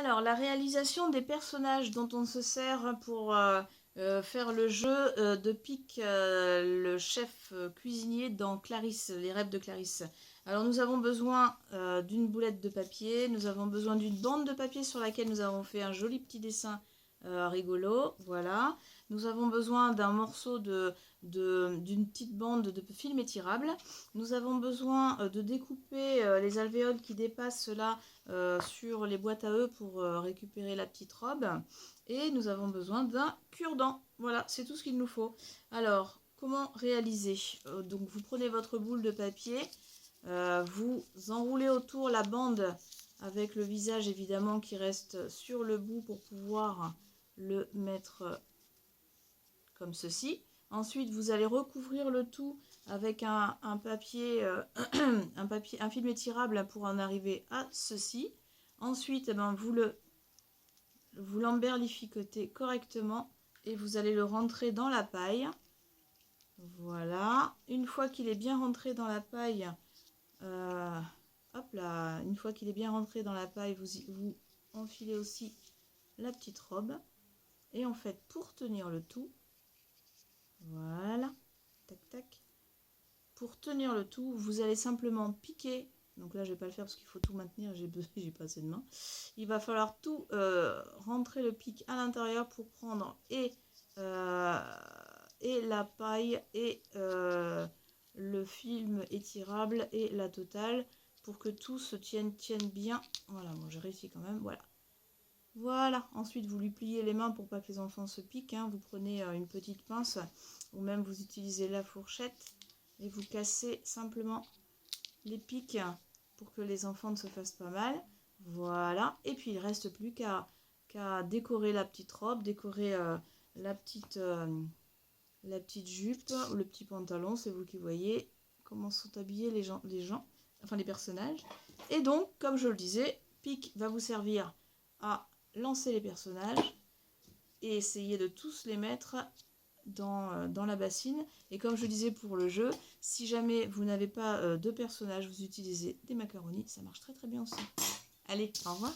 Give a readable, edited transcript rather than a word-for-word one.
Alors, la réalisation des personnages dont on se sert pour faire le jeu de Pic, le chef cuisinier dans Clarisse, les rêves de Clarisse. Alors, nous avons besoin d'une boulette de papier, nous avons besoin d'une bande de papier sur laquelle nous avons fait un joli petit dessin rigolo, voilà. Nous avons besoin d'un morceau d'une petite bande de film étirable. Nous avons besoin de découper les alvéoles qui dépassent là sur les boîtes à œufs pour récupérer la petite robe. Et nous avons besoin d'un cure-dent. Voilà, c'est tout ce qu'il nous faut. Alors, comment réaliser? Donc, vous prenez votre boule de papier, vous enroulez autour la bande avec le visage évidemment qui reste sur le bout pour pouvoir le mettre comme ceci. Ensuite, vous allez recouvrir le tout avec un papier, un film étirable pour en arriver à ceci. Ensuite, eh ben, vous l'emberlificotez correctement et vous allez le rentrer dans la paille. Voilà. Une fois qu'il est bien rentré dans la paille, hop là, une fois qu'il est bien rentré dans la paille, vous enfilez aussi la petite robe. Et en fait, pour tenir le tout, voilà, tac tac. Pour tenir le tout, vous allez simplement piquer. Donc là, je vais pas le faire parce qu'il faut tout maintenir, j'ai pas assez de main. Il va falloir tout rentrer le pic à l'intérieur pour prendre et la paille et le film étirable et la totale pour que tout se tienne bien. Voilà, bon, j'ai réussi quand même, voilà. Voilà, ensuite vous lui pliez les mains pour pas que les enfants se piquent, hein. Vous prenez une petite pince ou même vous utilisez la fourchette et vous cassez simplement les pics pour que les enfants ne se fassent pas mal. Voilà, et puis il ne reste plus qu'à décorer la petite robe, décorer la petite jupe ou le petit pantalon, c'est vous qui voyez comment sont habillés les gens, enfin les personnages. Et donc, comme je le disais, Pic va vous servir à lancer les personnages et essayer de tous les mettre dans la bassine. Et comme je disais pour le jeu, si jamais vous n'avez pas de personnages, vous utilisez des macaronis, ça marche très très bien aussi. Allez, au revoir.